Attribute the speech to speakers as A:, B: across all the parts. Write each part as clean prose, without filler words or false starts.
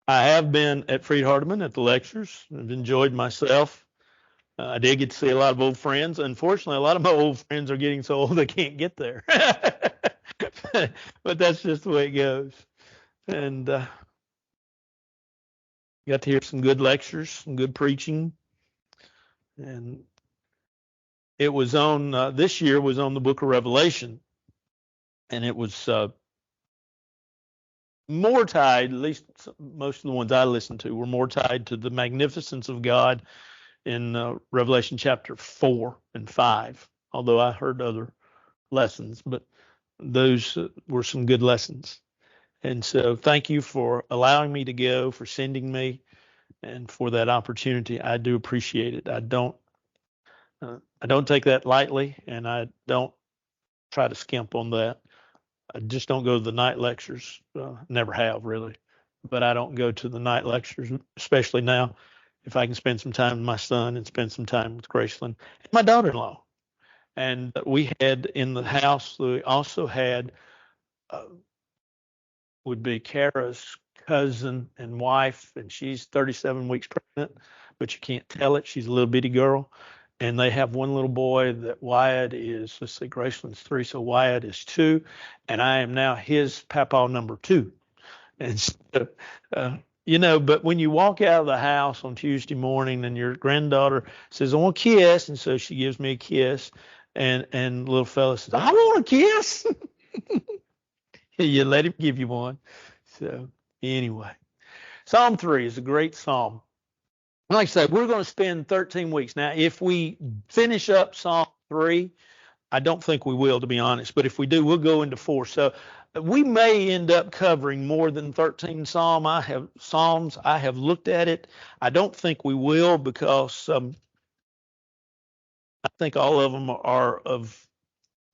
A: I have been at Freed Hardeman at the lectures. I've enjoyed myself. I did get to see a lot of old friends. Unfortunately, a lot of my old friends are getting so old they can't get there. But that's just the way it goes. And got to hear some good lectures, some good preaching. And it was on, this year was on the book of Revelation. And it was more tied, at least most of the ones I listened to were more tied to the magnificence of God in Revelation chapter 4 and 5, although I heard other lessons, but those were some good lessons. And so thank you for allowing me to go, for sending me, and for that opportunity. I do appreciate it. I don't take that lightly, and I don't try to skimp on that. I just don't go to the night lectures. Never have really, but I don't go to the night lectures, especially now. If I can spend some time with my son and spend some time with Graceland and my daughter-in-law, and we had in the house, we also had uh, would be Kara's cousin and wife, and she's 37 weeks pregnant, but you can't tell it. She's a little bitty girl. And they have one little boy that Wyatt is, let's see, Graceland's 3, so Wyatt is 2, and I am now his papa number 2. And so, uh, but when you walk out of the house on Tuesday morning and your granddaughter says, I want a kiss, and so she gives me a kiss, and little fella says, I want a kiss. You let him give you one. So anyway, Psalm 3 is a great psalm. Like I said, we're going to spend 13 weeks. Now, if we finish up Psalm 3, I don't think we will, to be honest, but if we do, we'll go into 4. So we may end up covering more than 13 psalms. I have looked at it. I don't think we will because I think all of them are of,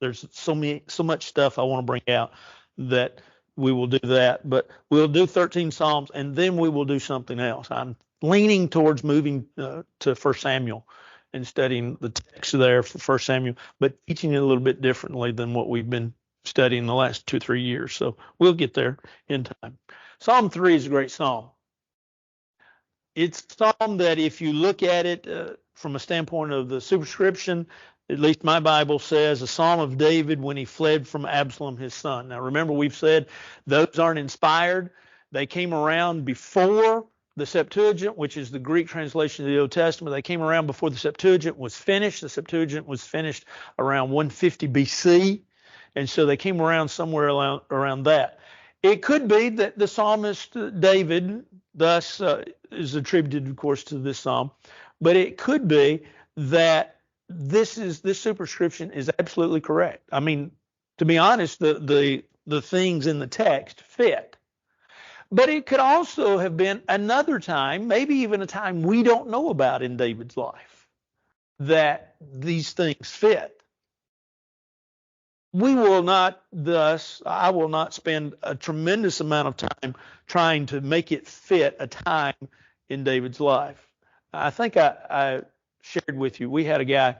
A: there's so much stuff I want to bring out that we will do that, but we'll do 13 Psalms and then we will do something else. I'm leaning towards moving to 1 Samuel and studying the text there for 1 Samuel, but teaching it a little bit differently than what we've been studying the last 2-3 years. So we'll get there in time. Psalm 3 is a great psalm. It's a psalm that if you look at it from a standpoint of the superscription, at least my Bible says, a psalm of David when he fled from Absalom, his son. Now, remember, we've said those aren't inspired. They came around before the Septuagint, which is the Greek translation of the Old Testament. They came around before the Septuagint was finished. The Septuagint was finished around 150 BC. And so they came around somewhere around that. It could be that the psalmist David, thus, is attributed, of course, to this psalm, but it could be that this superscription is absolutely correct. I mean, to be honest, the things in the text fit. But it could also have been another time, maybe even a time we don't know about in David's life, that these things fit. I will not spend a tremendous amount of time trying to make it fit a time in David's life. I think I shared with you, we had a guy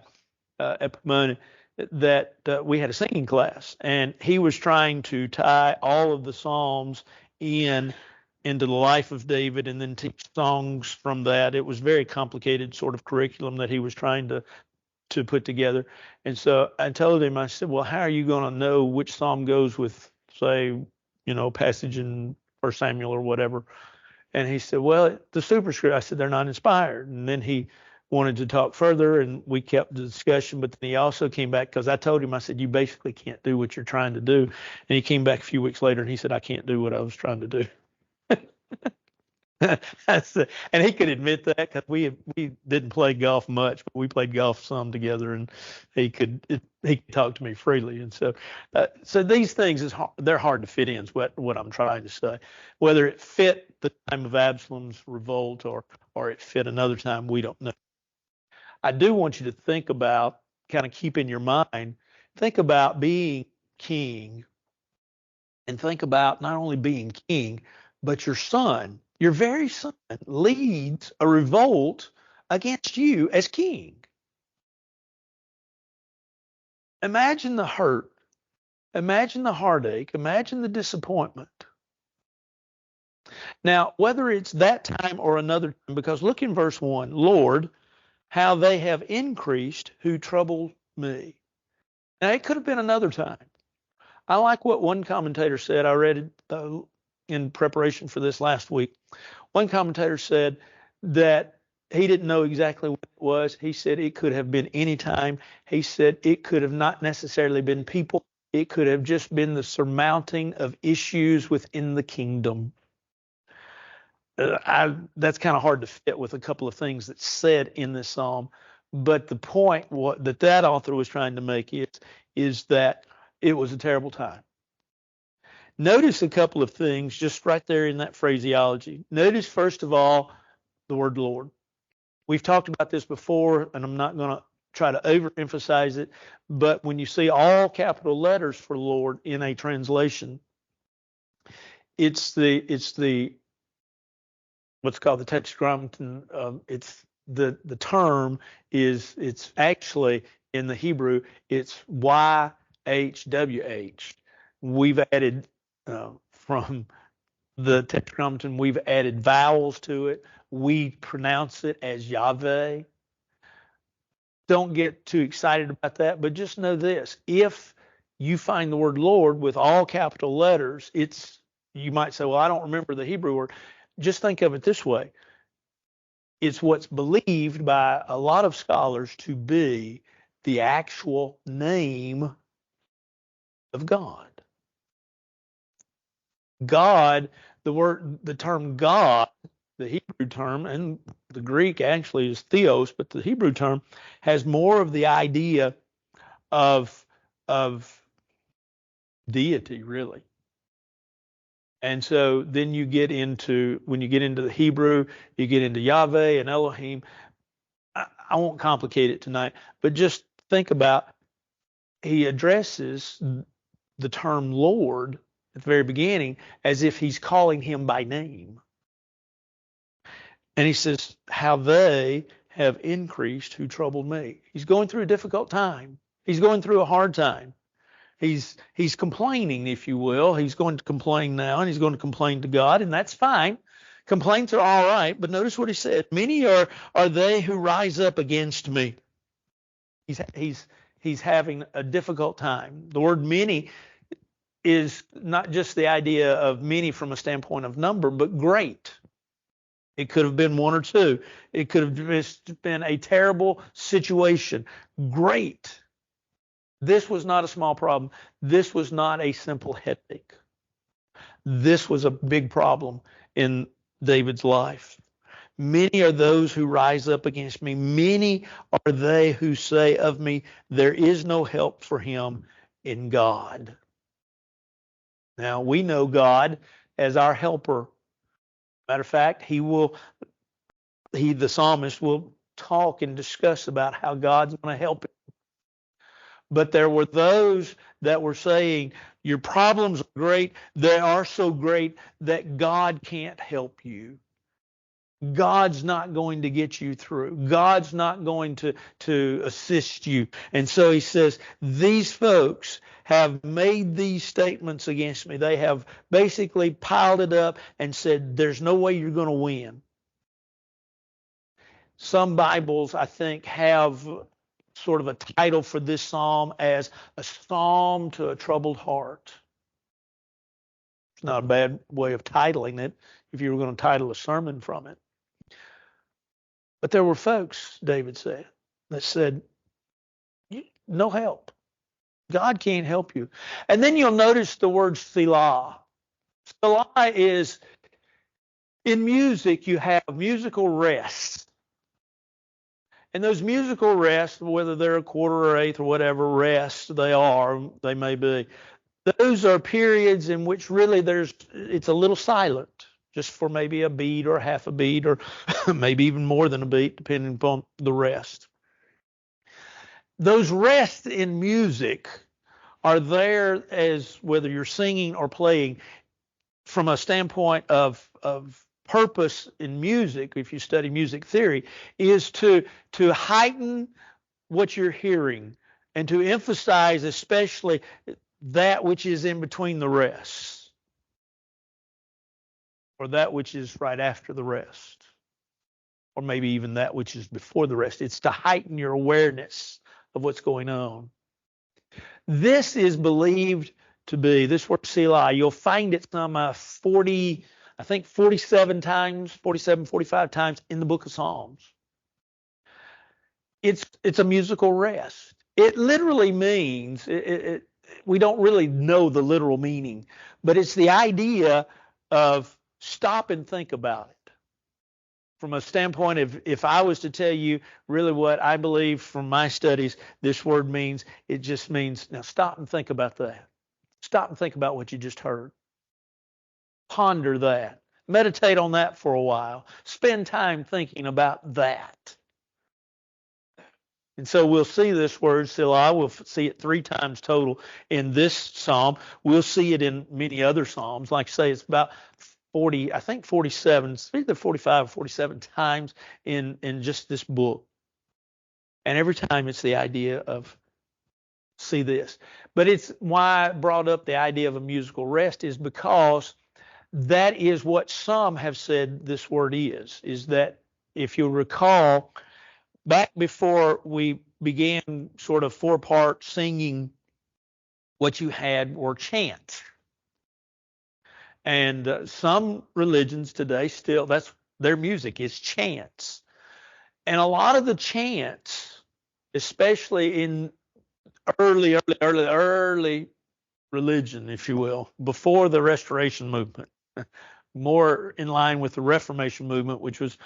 A: at Pomona that we had a singing class, and he was trying to tie all of the Psalms into the life of David and then teach songs from that. It was very complicated sort of curriculum that he was trying to put together. And so I told him, I said, well, how are you going to know which psalm goes with, say, passage in 1 Samuel or whatever? And he said, well, the superscript. I said, they're not inspired. And then he wanted to talk further, and we kept the discussion. But then he also came back because I told him, I said, you basically can't do what you're trying to do. And he came back a few weeks later and he said, I can't do what I was trying to do. And he could admit that because we didn't play golf much, but we played golf some together, and he could talk to me freely. And so these things they're hard to fit in. Is what I'm trying to say. Whether it fit the time of Absalom's revolt or it fit another time, we don't know. I do want you to think about, kind of keep in your mind, think about being king, and think about not only being king, but your son, your very son, leads a revolt against you as king. Imagine the hurt, imagine the heartache, imagine the disappointment. Now, whether it's that time or another time, because look in verse 1, Lord, how they have increased who trouble me. Now, it could have been another time. I like what one commentator said. I read it in preparation for this last week. One commentator said that he didn't know exactly what it was. He said it could have been any time. He said it could have not necessarily been people. It could have just been the surmounting of issues within the kingdom. That's kind of hard to fit with a couple of things that's said in this psalm. But the point that author was trying to make is that it was a terrible time. Notice a couple of things just right there in that phraseology. Notice, first of all, the word Lord. We've talked about this before, and I'm not going to try to overemphasize it, but when you see all capital letters for Lord in a translation, it's the what's called the Tetragrammaton. It's the term is, it's actually in the Hebrew, it's YHWH. We've added from the Tetragrammaton, we've added vowels to it. We pronounce it as Yahweh. Don't get too excited about that, but just know this: if you find the word Lord with all capital letters, you might say, well, I don't remember the Hebrew word. Just think of it this way. It's what's believed by a lot of scholars to be the actual name of God. God, the term God, the Hebrew term, and the Greek actually is theos, but the Hebrew term has more of the idea of deity, really. And so then when you get into the Hebrew, you get into Yahweh and Elohim. I won't complicate it tonight, but just think about, he addresses the term Lord at the very beginning as if he's calling him by name. And he says, how they have increased who troubled me. He's going through a difficult time. He's going through a hard time. He's complaining, if you will. He's going to complain now, and he's going to complain to God, and that's fine. Complaints are all right, but notice what he said. Many are they who rise up against me. He's having a difficult time. The word many is not just the idea of many from a standpoint of number, but great. It could have been one or two. It could have just been a terrible situation. Great. This was not a small problem. This was not a simple headache. This was a big problem in David's life. Many are those who rise up against me. Many are they who say of me, there is no help for him in God. Now, we know God as our helper. Matter of fact, the psalmist will talk and discuss about how God's going to help him. But there were those that were saying, your problems are great. They are so great that God can't help you. God's not going to get you through. God's not going to assist you. And so he says, these folks have made these statements against me. They have basically piled it up and said, there's no way you're going to win. Some Bibles, I think, have sort of a title for this psalm as a psalm to a troubled heart. It's not a bad way of titling it if you were going to title a sermon from it. But there were folks, David said, that said, no help. God can't help you. And then you'll notice the word Selah. Selah is, in music, you have musical rests. And those musical rests, whether they're a quarter or eighth or whatever rest they may be, those are periods in which really it's a little silent, just for maybe a beat or half a beat or maybe even more than a beat, depending upon the rest. Those rests in music are there as whether you're singing or playing from a standpoint of purpose in music, if you study music theory, is to heighten what you're hearing and to emphasize especially that which is in between the rests. or that which is right after the rest, or maybe even that which is before the rest. It's to heighten your awareness of what's going on. This is believed to be, this word Selah, you'll find it some 47 times, 47, 45 times in the book of Psalms. It's a musical rest. It literally means, we don't really know the literal meaning, but it's the idea of stop and think about it. From a standpoint of, if I was to tell you really what I believe from my studies this word means, it just means, now stop and think about that. Stop and think about what you just heard. Ponder that. Meditate on that for a while. Spend time thinking about that. And so we'll see this word, Selah. We'll see it 3 times total in this psalm. We'll see it in many other psalms. Like I say, it's about 40, I think 47, it's either 45 or 47 times in just this book. And every time it's the idea of, see this. But it's why I brought up the idea of a musical rest, is because that is what some have said this word is that, if you'll recall, back before we began sort of 4-part singing, what you had were chants. And some religions today still, that's their music, is chants. And a lot of the chants, especially in early religion, if you will, before the Restoration movement, more in line with the Reformation movement, which was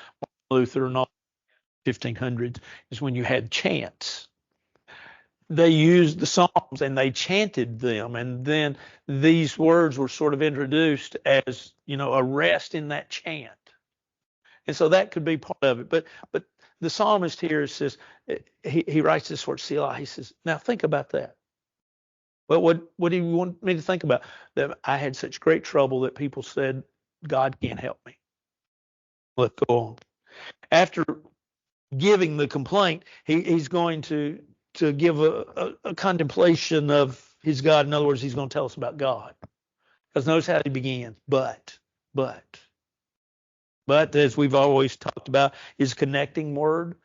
A: Luther and all 1500s, is when you had chants. They used the Psalms and they chanted them, and then these words were sort of introduced as, a rest in that chant. And so that could be part of it. But the psalmist here says, he writes this word Selah. He says, now think about that. Well, what do you want me to think about? That I had such great trouble that people said, God can't help me. Let's go on. After giving the complaint, he's going to give a contemplation of his God. In other words, he's going to tell us about God. Because notice how he began. But, as we've always talked about, is a connecting word.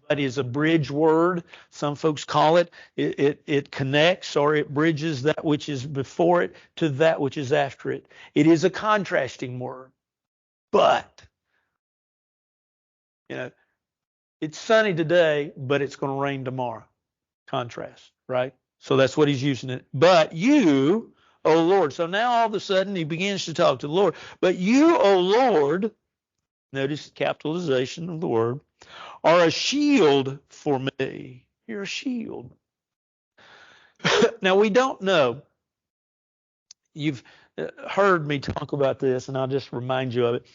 A: But is a bridge word. Some folks call it. It connects, or it bridges that which is before it to that which is after it. It is a contrasting word. But, it's sunny today, but it's going to rain tomorrow. Contrast, right? So that's what he's using it. But you, O Lord. So now all of a sudden he begins to talk to the Lord. But you, O Lord, notice the capitalization of the word, are a shield for me. You're a shield. Now we don't know. You've heard me talk about this, and I'll just remind you of it.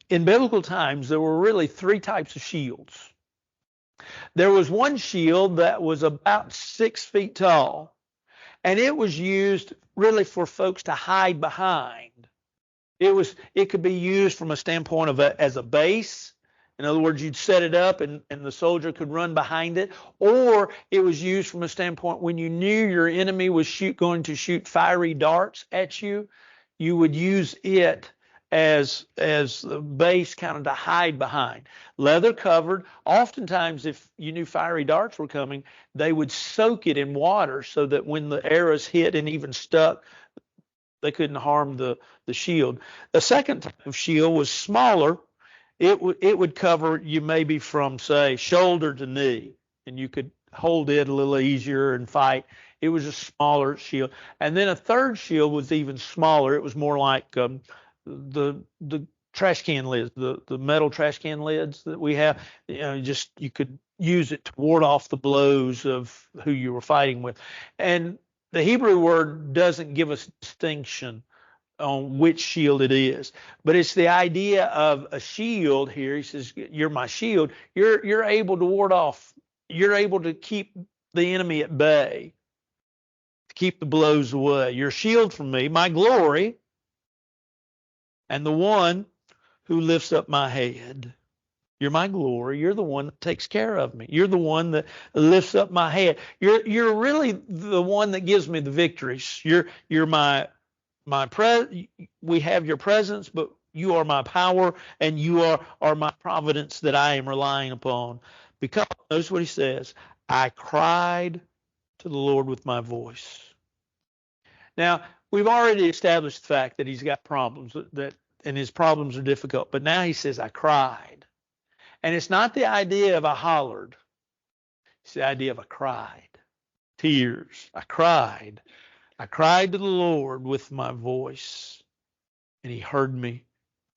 A: In biblical times, there were really 3 types of shields. There was one shield that was about 6 feet tall, and it was used really for folks to hide behind. It could be used from a standpoint of as a base. In other words, you'd set it up and the soldier could run behind it, or it was used from a standpoint when you knew your enemy was going to shoot fiery darts at you, you would use it as the base kind of to hide behind. Leather covered. Oftentimes, if you knew fiery darts were coming, they would soak it in water so that when the arrows hit and even stuck, they couldn't harm the shield. The second type of shield was smaller. It would cover you maybe from, say, shoulder to knee, and you could hold it a little easier and fight. It was a smaller shield. And then a third shield was even smaller. It was more like the trash can lids, the metal trash can lids that we have. You could use it to ward off the blows of who you were fighting with. And the Hebrew word doesn't give us distinction on which shield it is, but it's the idea of a shield here. He says, you're my shield. You're able to ward off. You're able to keep the enemy at bay, to keep the blows away. You're a shield from me, my glory, and the one who lifts up my head. You're my glory. You're the one that takes care of me. You're the one that lifts up my head. You're really the one that gives me the victories. You're my we have your presence, but You are my power, and you are my providence that I am relying upon. Because, notice what he says, I cried to the Lord with my voice. Now, we've already established the fact that he's got problems, and his problems are difficult. But now he says, I cried. And it's not the idea of I hollered. It's the idea of I cried. Tears. I cried. I cried to the Lord with my voice, and he heard me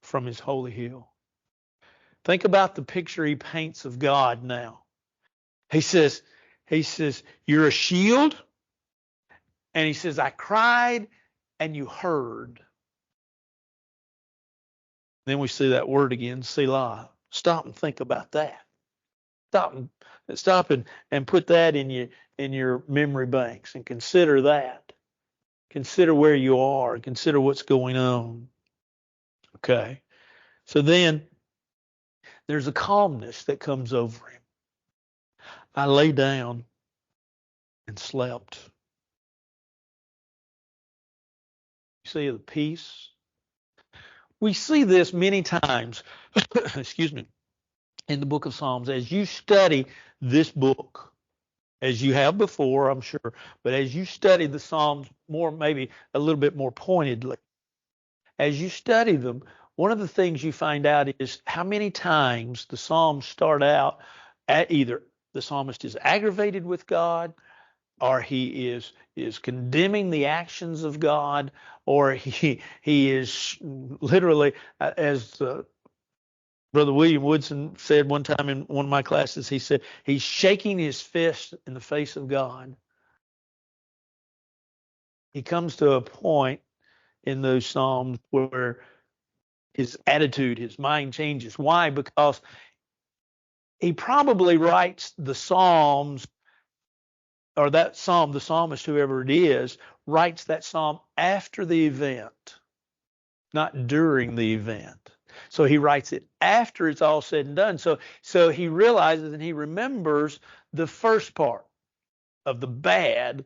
A: from his holy hill. Think about the picture he paints of God now. He says, you're a shield. And he says, I cried and you heard. Then we see that word again, Selah. Stop and think about that. Stop and put that in your memory banks and consider that. Consider where you are. Consider what's going on. Okay. So then there's a calmness that comes over him. I lay down and slept. You see the peace? We see this many times, excuse me, in the book of Psalms. As you study this book, as you have before, I'm sure, but as you study the Psalms more, maybe a little bit more pointedly, as you study them, one of the things you find out is how many times the Psalms start out at either the psalmist is aggravated with God, or he is condemning the actions of God, or he is literally, as Brother William Woodson said one time in one of my classes, he said he's shaking his fist in the face of God. He comes to a point in those Psalms where his attitude, his mind changes. Why? Because he probably writes the Psalms, or that Psalm, the psalmist, whoever it is, writes that Psalm after the event, not during the event. So he writes it after it's all said and done. So he realizes and he remembers the first part of the bad,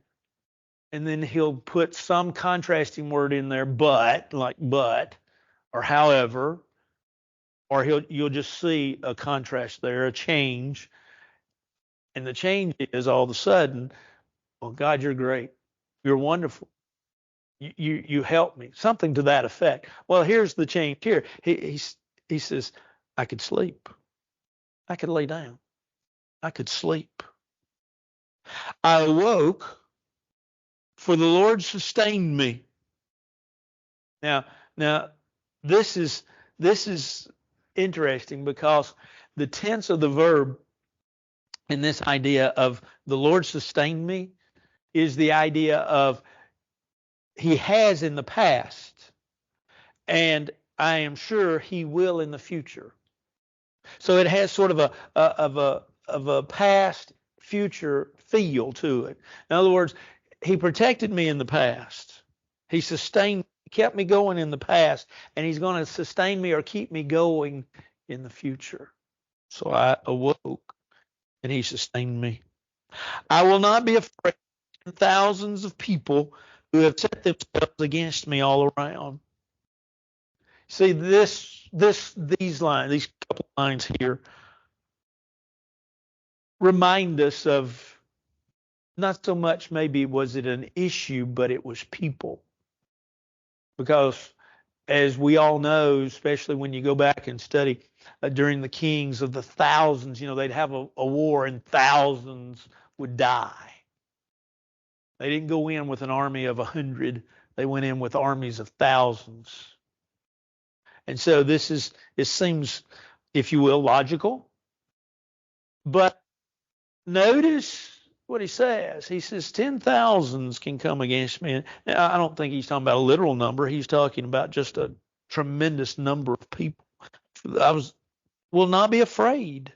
A: and then he'll put some contrasting word in there, but, like but, or however, or you'll just see a contrast there, a change. And the change is all of a sudden, well, God, you're great. You're wonderful. You help me. Something to that effect. Well, here's the change here. He says, I could sleep. I could lay down. I could sleep. I awoke, for the Lord sustained me. Now, this is interesting because the tense of the verb in this idea of the Lord sustained me is the idea of he has in the past, and I am sure he will in the future. So it has sort of a past future feel to it. In other words, he protected me in the past. He sustained, kept me going in the past, and he's going to sustain me or keep me going in the future. So I awoke, and he sustained me. I will not be afraid of thousands of people who have set themselves against me all around. See, these lines, these couple lines here remind us of not so much maybe was it an issue, but it was people. Because as we all know, especially when you go back and study during the kings of the thousands, they'd have a war and thousands would die. They didn't go in with an army of 100. They went in with armies of thousands. And so it seems, if you will, logical. But notice what he says. He says 10,000s can come against me. Now, I don't think he's talking about a literal number. He's talking about just a tremendous number of people. Will not be afraid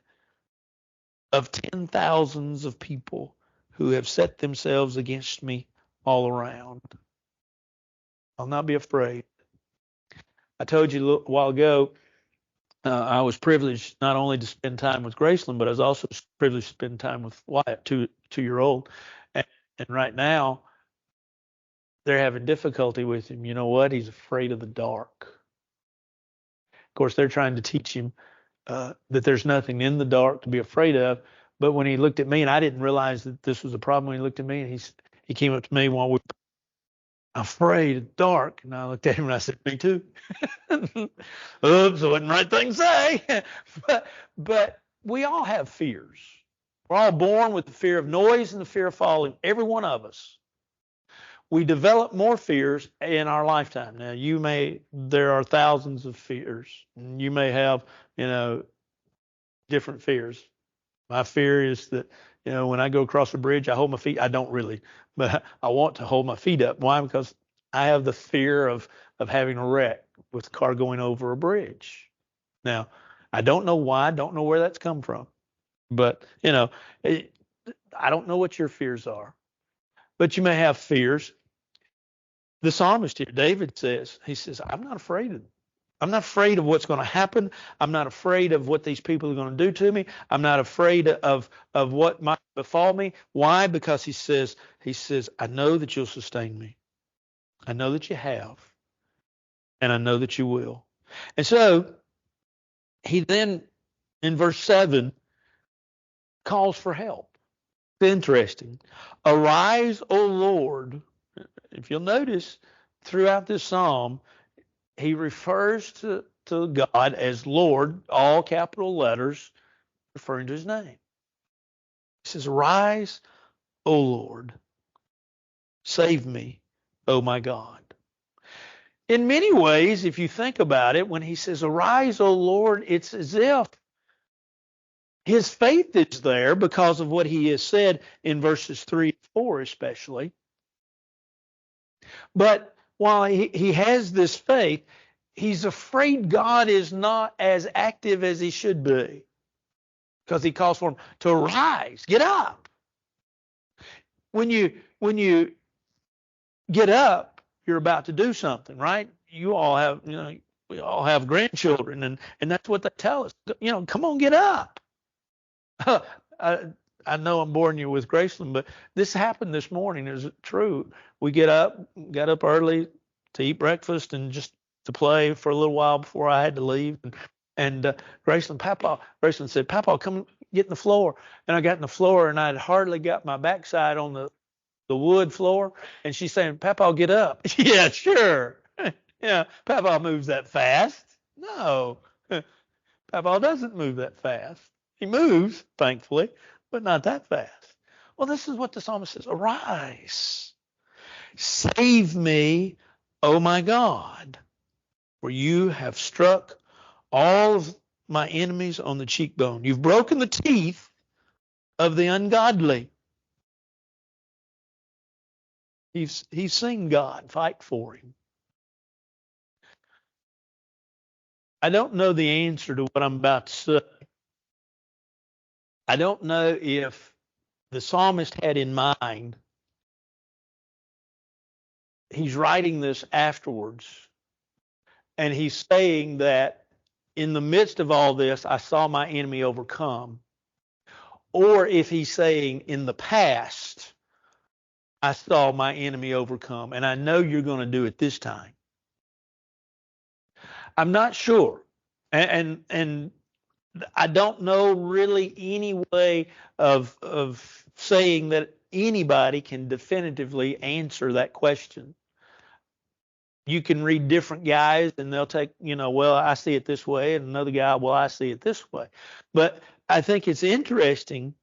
A: of 10,000s of people who have set themselves against me all around. I'll not be afraid. I told you a little while ago, I was privileged not only to spend time with Graceland, but I was also privileged to spend time with Wyatt, 2-year-old. And right now, they're having difficulty with him. You know what? He's afraid of the dark. Of course, they're trying to teach him that there's nothing in the dark to be afraid of. But when he looked at me, and I didn't realize that this was a problem, when he looked at me, and he came up to me while we were afraid of dark, and I looked at him and I said, "Me too." Oops, I wasn't the right thing to say. but we all have fears. We're all born with the fear of noise and the fear of falling. Every one of us. We develop more fears in our lifetime. Now, there are thousands of fears. You may have, different fears. My fear is that, when I go across a bridge, I hold my feet. I don't really, but I want to hold my feet up. Why? Because I have the fear of having a wreck with a car going over a bridge. Now, I don't know why. I don't know where that's come from. But, I don't know what your fears are. But you may have fears. The psalmist here, David says, I'm not afraid of what's going to happen. I'm not afraid of what these people are going to do to me. I'm not afraid of what might befall me. Why? Because he says, I know that you'll sustain me. I know that you have. And I know that you will. And so he then, in verse 7, calls for help. It's interesting. Arise, O Lord. If you'll notice, throughout this psalm, he refers to God as Lord, all capital letters, referring to his name. He says, Arise, O Lord. Save me, O my God. In many ways, if you think about it, when he says, Arise, O Lord, it's as if his faith is there because of what he has said in verses 3 and 4 especially. But while he has this faith, he's afraid God is not as active as he should be, because he calls for him to arise, get up. When you get up, you're about to do something, right? You all have, we all have grandchildren, and that's what they tell us. Come on, get up. I know I'm boring you with Graceland, but this happened this morning. Is it true? We got up early to eat breakfast and just to play for a little while before I had to leave. And Graceland said, Papa, come get in the floor. And I got in the floor, and I'd hardly got my backside on the wood floor. And she's saying, Papa, get up. Yeah, sure. Yeah, Papa moves that fast. No, Papa doesn't move that fast. He moves, thankfully, but not that fast. Well, this is what the psalmist says. Arise, save me, O my God, for you have struck all of my enemies on the cheekbone. You've broken the teeth of the ungodly. He's seen God fight for him. I don't know the answer to what I'm about to say. I don't know if the psalmist had in mind, he's writing this afterwards, and he's saying that in the midst of all this, I saw my enemy overcome. Or if he's saying in the past, I saw my enemy overcome, and I know you're going to do it this time. I'm not sure. And I don't know really any way of saying that anybody can definitively answer that question. You can read different guys and they'll take, well, I see it this way, and another guy, well, I see it this way. But I think it's interesting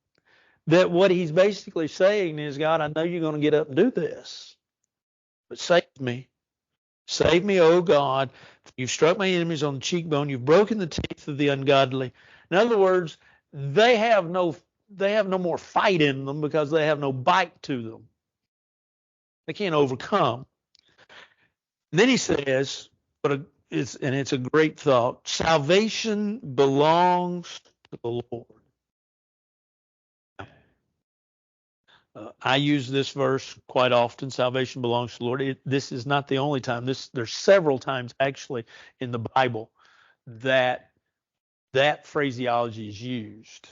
A: that what he's basically saying is, God, I know you're going to get up and do this, but save me. Save me, O God. You've struck my enemies on the cheekbone. You've broken the teeth of the ungodly. In other words, they have no more fight in them because they have no bite to them. They can't overcome. And then he says, it's a great thought, salvation belongs to the Lord. I use this verse quite often. Salvation belongs to the Lord. This is not the only time. There's several times actually in the Bible that phraseology is used.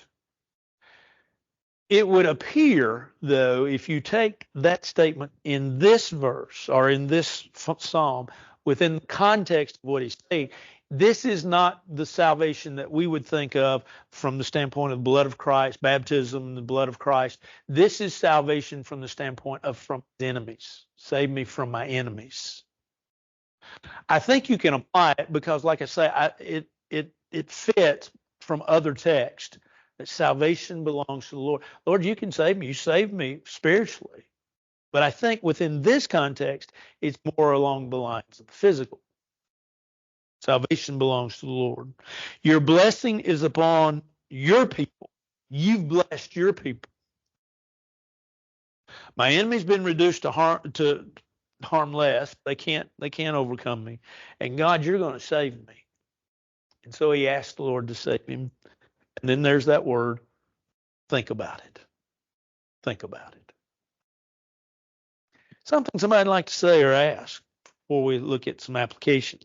A: It would appear, though, if you take that statement in this verse or in this psalm within the context of what he's saying, This is not the salvation that we would think of from the standpoint of the blood of Christ, baptism, the blood of Christ. This is salvation from the standpoint of from enemies. Save me from my enemies. I think you can apply it because, like I say, it fits from other texts that salvation belongs to the Lord. Lord, you can save me. You saved me spiritually. But I think within this context, it's more along the lines of the physical. Salvation belongs to the Lord. Your blessing is upon your people. You've blessed your people. My enemy's been reduced to harm less. They can't overcome me. And God, you're going to save me. And so he asked the Lord to save him. And then there's that word, think about it. Think about it. Something somebody'd like to say or ask before we look at some application.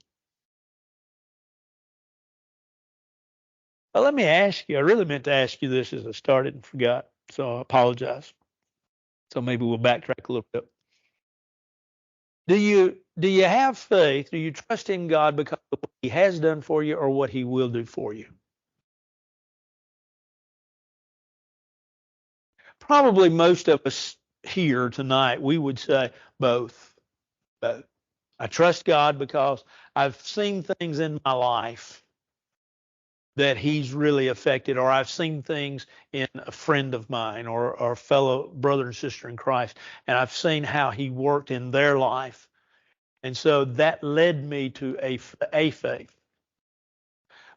A: Well, let me ask you. I really meant to ask you this as I started and forgot, so I apologize. So maybe we'll backtrack a little bit. Do you have faith? Do you trust in God because of what he has done for you or what he will do for you? Probably most of us here tonight, we would say both. Both. I trust God because I've seen things in my life that he's really affected, or I've seen things in a friend of mine or a fellow brother and sister in Christ, and I've seen how he worked in their life. And so that led me to a faith.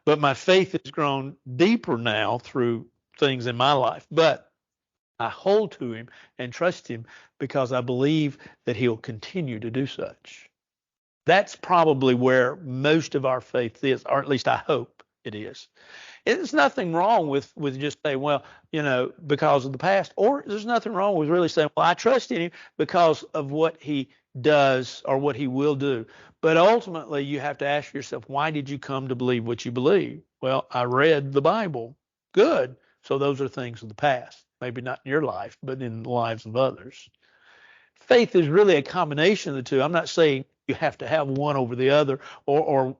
A: But my faith has grown deeper now through things in my life. But I hold to him and trust him because I believe that he'll continue to do such. That's probably where most of our faith is, or at least I hope it is. There's nothing wrong with just saying, well, because of the past, or there's nothing wrong with really saying, well, I trust in him because of what he does or what he will do. But ultimately, you have to ask yourself, why did you come to believe what you believe? Well, I read the Bible. Good. So those are things of the past. Maybe not in your life, but in the lives of others. Faith is really a combination of the two. I'm not saying you have to have one over the other, or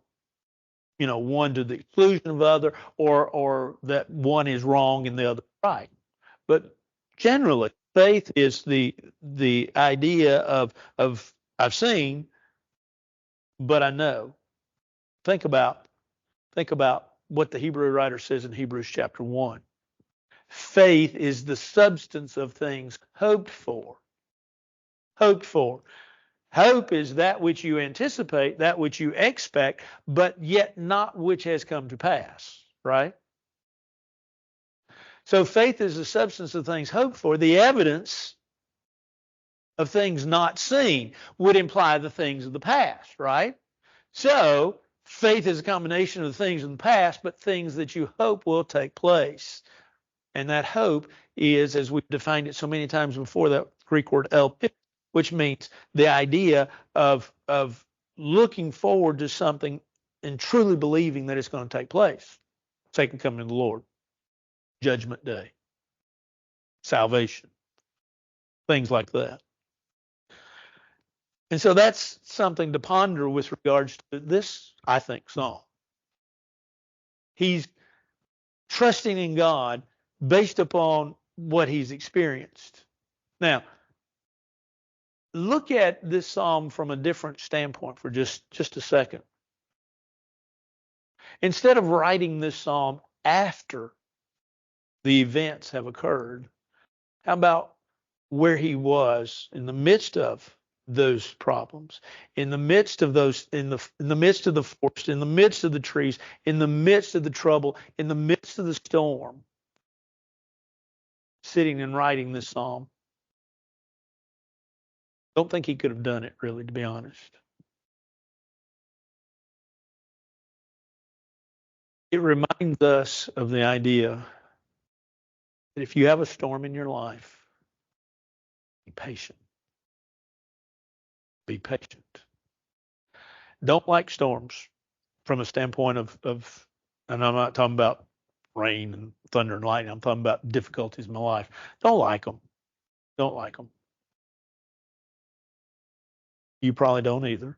A: one to the exclusion of the other, or that one is wrong and the other right. But generally, faith is the idea of I've seen, but I know. Think about what the Hebrew writer says in Hebrews chapter 1. Faith is the substance of things hoped for. Hoped for. Hope is that which you anticipate, that which you expect, but yet not which has come to pass, right? So faith is the substance of things hoped for. The evidence of things not seen would imply the things of the past, right? So faith is a combination of the things in the past, but things that you hope will take place. And that hope is, as we've defined it so many times before, that Greek word elpis, which means the idea of looking forward to something and truly believing that it's going to take place. Second coming of the Lord, Judgment Day, salvation, things like that. And so that's something to ponder with regards to this, I think, psalm. He's trusting in God based upon what he's experienced. Now, look at this psalm from a different standpoint for just a second. Instead of writing this psalm after the events have occurred, how about where he was in the midst of those problems, in the midst of those, in the midst of the forest, in the midst of the trees, in the midst of the trouble, in the midst of the storm, sitting and writing this psalm? Don't think he could have done it, really, to be honest. It reminds us of the idea that if you have a storm in your life, be patient. Be patient. Don't like storms from a standpoint of, and I'm not talking about rain and thunder and lightning. I'm talking about difficulties in my life. Don't like them. Don't like them. You probably don't either.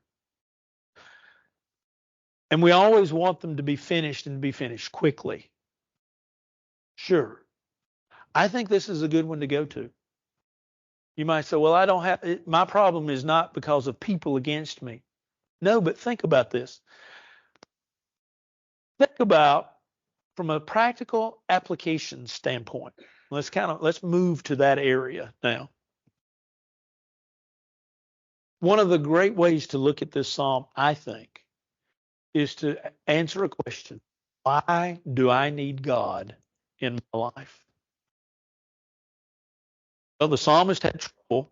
A: And we always want them to be finished and be finished quickly. Sure. I think this is a good one to go to. You might say, well, I don't have, my problem is not because of people against me. No, but think about this. Think about from a practical application standpoint. Let's move to that area now. One of the great ways to look at this psalm, I think, is to answer a question. Why do I need God in my life? Well, the psalmist had trouble,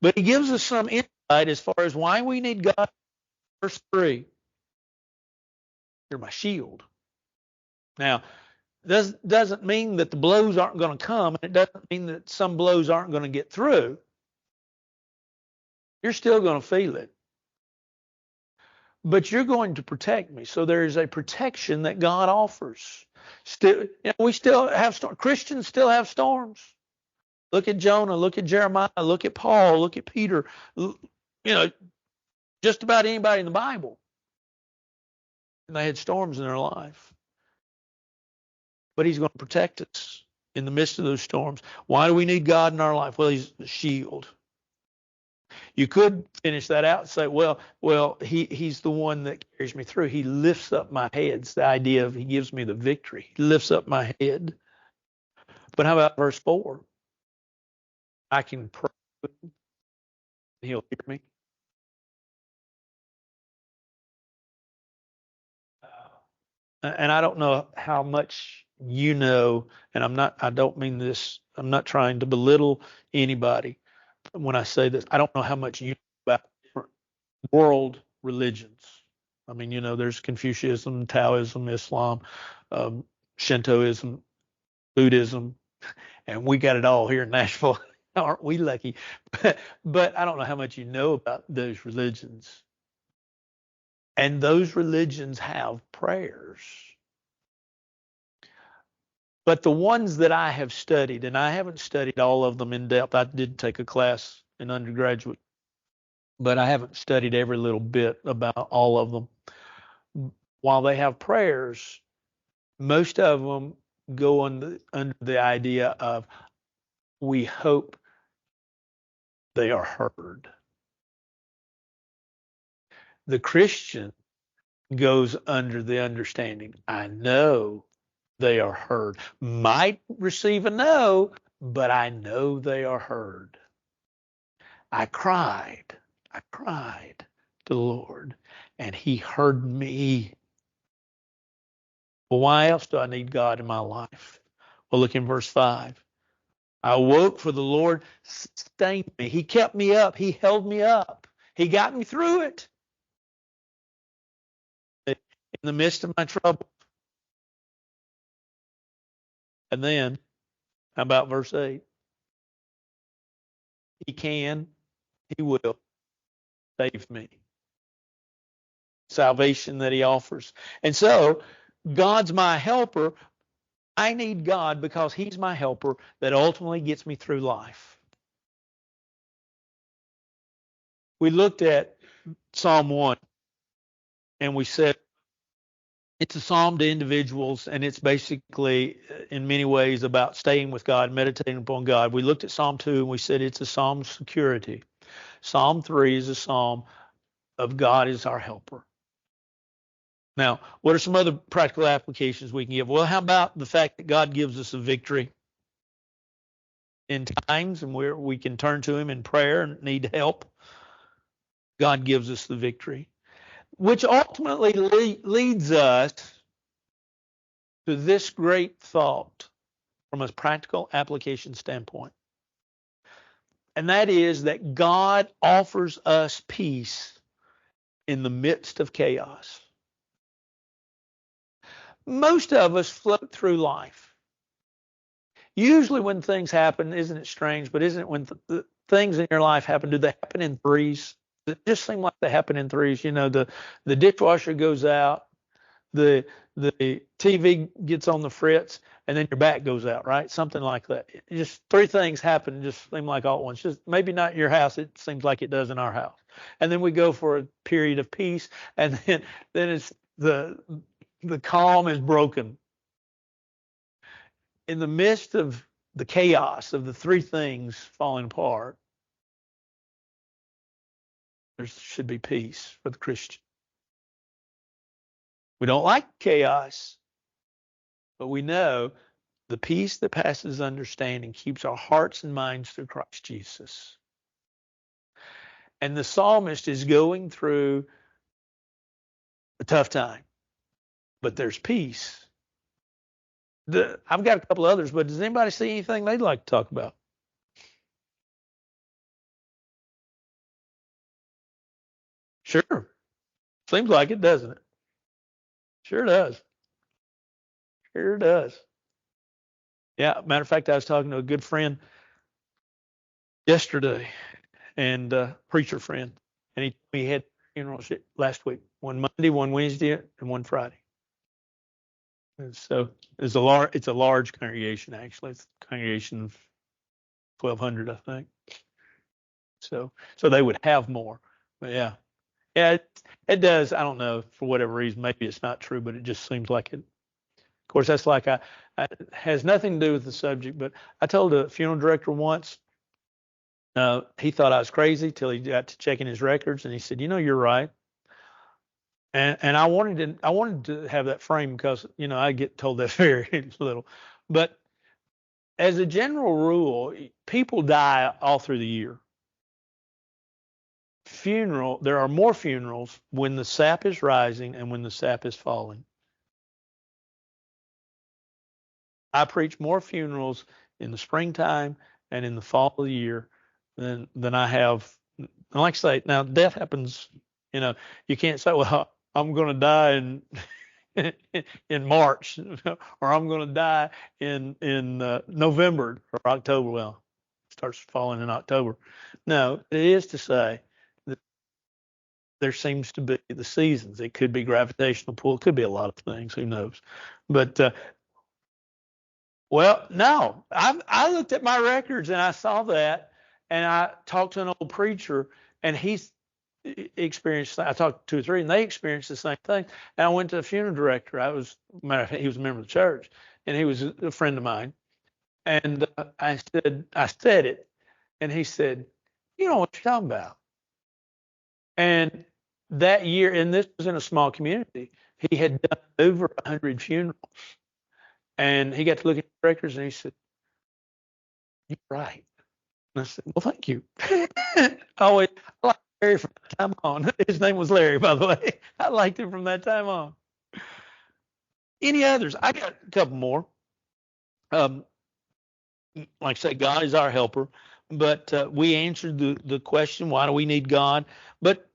A: but he gives us some insight as far as why we need God. Verse 3, you're my shield. Now, doesn't mean that the blows aren't going to come, and it doesn't mean that some blows aren't going to get through. You're still going to feel it. But you're going to protect me. So there is a protection that God offers. Still, we still have Christians still have storms. Look at Jonah, look at Jeremiah, look at Paul, look at Peter, just about anybody in the Bible. And they had storms in their life. But he's going to protect us in the midst of those storms. Why do we need God in our life? Well, he's the shield. You could finish that out and say, well, he's the one that carries me through. He lifts up my head. It's the idea of he gives me the victory. He lifts up my head. But how about verse 4? I can pray. He'll hear me. And I don't know how much you know, and I don't mean this, I'm not trying to belittle anybody when I say this. I don't know how much you know about world religions. I mean, there's Confucianism, Taoism, Islam, Shintoism, Buddhism, and we got it all here in Nashville. Aren't we lucky? But I don't know how much you know about those religions. And those religions have prayers. But the ones that I have studied, and I haven't studied all of them in depth. I did take a class in undergraduate, but I haven't studied every little bit about all of them. While they have prayers, most of them go under the idea of we hope they are heard. The Christian goes under the understanding, I know they are heard. Might receive a no, but I know they are heard. I cried to the Lord, and he heard me. Well, why else do I need God in my life? Well, look in verse 5. I awoke, for the Lord sustained me. He kept me up. He held me up. He got me through it. In the midst of my trouble. And then, how about verse 8? He can, he will save me. Salvation that he offers. And so, God's my helper. I need God because he's my helper that ultimately gets me through life. We looked at Psalm 1 and we said it's a psalm to individuals, and it's basically in many ways about staying with God, meditating upon God. We looked at Psalm 2 and we said it's a psalm of security. Psalm 3 is a psalm of God is our helper. Now, what are some other practical applications we can give? Well, how about the fact that God gives us a victory in times and where we can turn to him in prayer and need help? God gives us the victory, which ultimately leads us to this great thought from a practical application standpoint. And that is that God offers us peace in the midst of chaos. Most of us float through life. Usually when things happen, isn't it strange, but isn't it when the things in your life happen, do they happen in threes? It just seems like they happen in threes. The dishwasher goes out, the TV gets on the fritz, and then your back goes out, right? Something like that. Just three things happen, just seem like all at once. Just maybe not your house. It seems like it does in our house. And then we go for a period of peace, and then the calm is broken. In the midst of the chaos of the three things falling apart, there should be peace for the Christian. We don't like chaos, but we know the peace that passes understanding keeps our hearts and minds through Christ Jesus. And the psalmist is going through a tough time, but there's peace. I've got a couple others, but does anybody see anything they'd like to talk about? Sure. Seems like it, doesn't it? Sure does. Sure does. Yeah, matter of fact, I was talking to a good friend yesterday, and preacher friend, and he had funerals last week, one Monday, one Wednesday, and one Friday. And so it's a large congregation actually. It's a congregation of 1,200, I think. So they would have more, but yeah, it does. I don't know, for whatever reason, maybe it's not true, but it just seems like it. Of course, that's like it has nothing to do with the subject. But I told a funeral director once. He thought I was crazy till he got to checking his records, and he said, "You're right." And I wanted to have that frame because I get told that very little, but as a general rule, people die all through the year. There are more funerals when the sap is rising and when the sap is falling. I preach more funerals in the springtime and in the fall of the year than I have. And like I say, now death happens. You can't say, "Well, I'm going to die in March," or "I'm going to die in November or October." Well, it starts falling in October. No, it is to say that there seems to be the seasons. It could be gravitational pull. It could be a lot of things. Who knows? But well, no, I looked at my records and I saw that, and I talked to an old preacher, and he's experienced. I talked to two or three, and they experienced the same thing. And I went to a funeral director. Matter of fact, he was a member of the church, and he was a friend of mine. And I said it, and he said, "You know what you're talking about." And that year, and this was in a small community, he had done over 100 funerals, and he got to look at the records, and he said, "You're right." And I said, "Well, thank you." I liked Larry from that time on. His name was Larry, by the way. I liked him from that time on. Any others? I got a couple more. Like I say, God is our helper, but we answered the question, why do we need God? But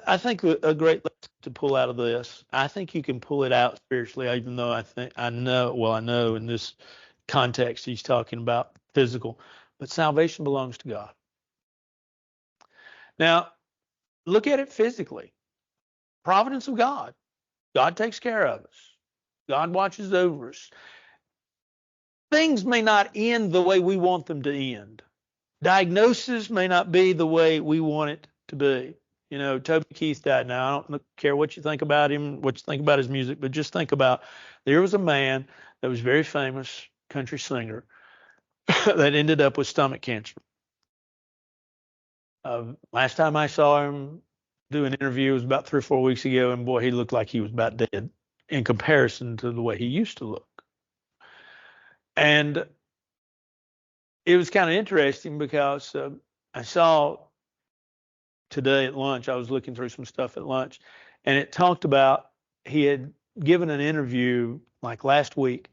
A: I think a great lesson to pull out of this, I think you can pull it out spiritually, even though I know in this context he's talking about physical, but salvation belongs to God. Now, look at it physically. Providence of God. God takes care of us. God watches over us. Things may not end the way we want them to end. Diagnosis may not be the way we want it to be. Toby Keith died. Now, I don't care what you think about him, what you think about his music, but just think about there was a man that was very famous country singer that ended up with stomach cancer. Last time I saw him do an interview was about 3 or 4 weeks ago, and boy, he looked like he was about dead in comparison to the way he used to look. And it was kind of interesting because I saw today at lunch, I was looking through some stuff at lunch, and it talked about he had given an interview like last week,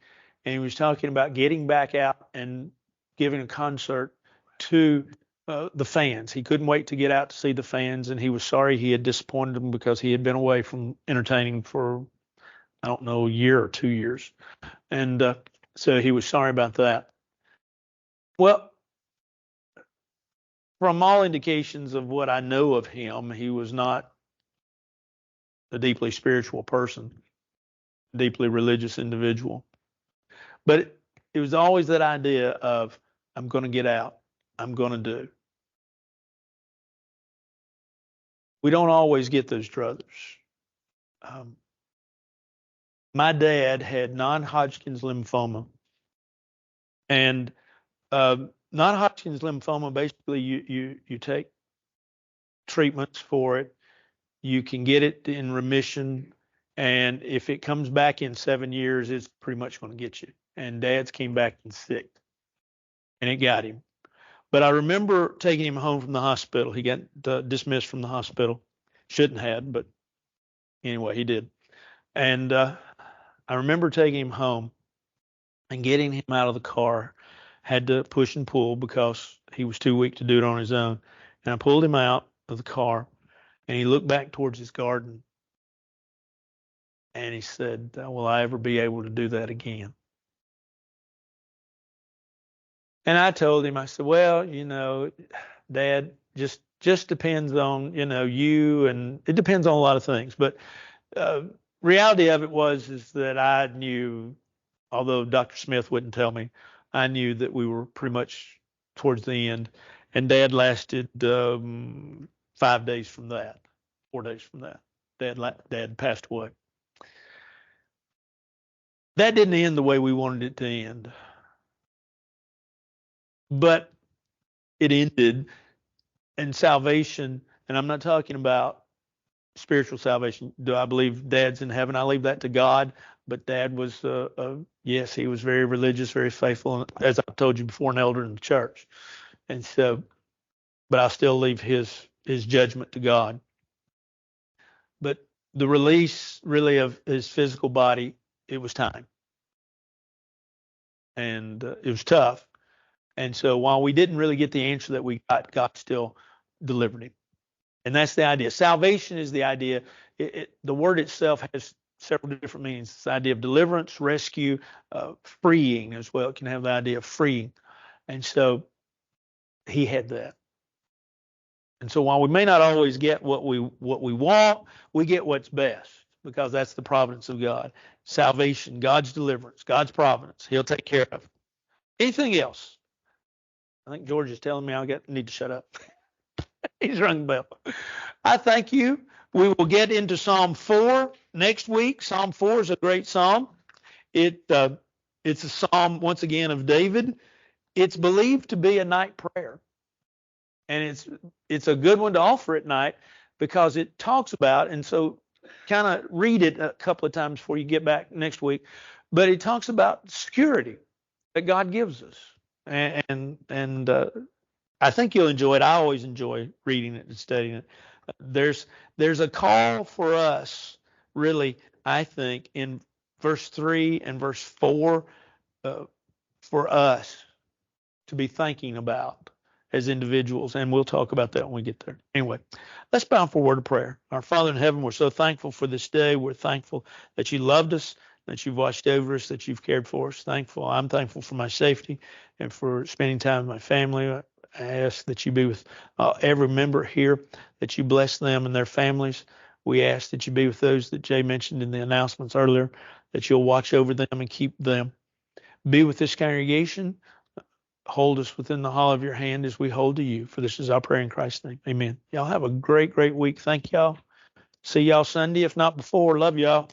A: and he was talking about getting back out and giving a concert to the fans. He couldn't wait to get out to see the fans, and he was sorry he had disappointed them because he had been away from entertaining for, I don't know, a year or 2 years. And so he was sorry about that. Well, from all indications of what I know of him, he was not a deeply spiritual person, deeply religious individual. But it was always that idea of, I'm going to get out, I'm going to do. We don't always get those druthers. my dad had non-Hodgkin's lymphoma, and non-Hodgkin's lymphoma, basically you take treatments for it. You can get it in remission, and if it comes back in 7 years, it's pretty much going to get you. And Dad's came back in 6, and it got him. But I remember taking him home from the hospital. He got dismissed from the hospital. Shouldn't have, but anyway, he did. And I remember taking him home and getting him out of the car. Had to push and pull because he was too weak to do it on his own. And I pulled him out of the car, and he looked back towards his garden, and he said, "Will I ever be able to do that again?" And I told him, I said, "Well, Dad, just depends on, you, and it depends on a lot of things. But reality of it is that I knew, although Dr. Smith wouldn't tell me, I knew that we were pretty much towards the end. And Dad lasted 5 days from that, 4 days from that. Dad passed away. That didn't end the way we wanted it to end. But it ended, and salvation, and I'm not talking about spiritual salvation. Do I believe Dad's in heaven? I leave that to God. But Dad was, yes, he was very religious, very faithful, as I've told you before, an elder in the church. And so, but I still leave his judgment to God. But the release really of his physical body, it was time. And it was tough. And so while we didn't really get the answer that we got, God still delivered him. And that's the idea. Salvation is the idea. The word itself has several different meanings. It's the idea of deliverance, rescue, freeing as well. It can have the idea of freeing. And so he had that. And so while we may not always get what we want, we get what's best, because that's the providence of God. Salvation, God's deliverance, God's providence. He'll take care of it. Anything else? I think George is telling me I need to shut up. He's rung the bell. I thank you. We will get into Psalm 4 next week. Psalm 4 is a great psalm. It's a psalm, once again, of David. It's believed to be a night prayer. And it's a good one to offer at night because it talks about, and so kind of read it a couple of times before you get back next week, but it talks about security that God gives us. And I think you'll enjoy it. I always enjoy reading it and studying it. There's a call for us, really, I think, in verse 3 and verse 4 for us to be thinking about as individuals, and we'll talk about that when we get there. Anyway, let's bow for a word of prayer. Our Father in heaven, we're so thankful for this day. We're thankful that you loved us, that you've watched over us, that you've cared for us. I'm thankful for my safety and for spending time with my family. I ask that you be with every member here, that you bless them and their families. We ask that you be with those that Jay mentioned in the announcements earlier, that you'll watch over them and keep them. Be with this congregation. Hold us within the hollow of your hand as we hold to you. For this is our prayer in Christ's name. Amen. Y'all have a great, great week. Thank y'all. See y'all Sunday, if not before. Love y'all.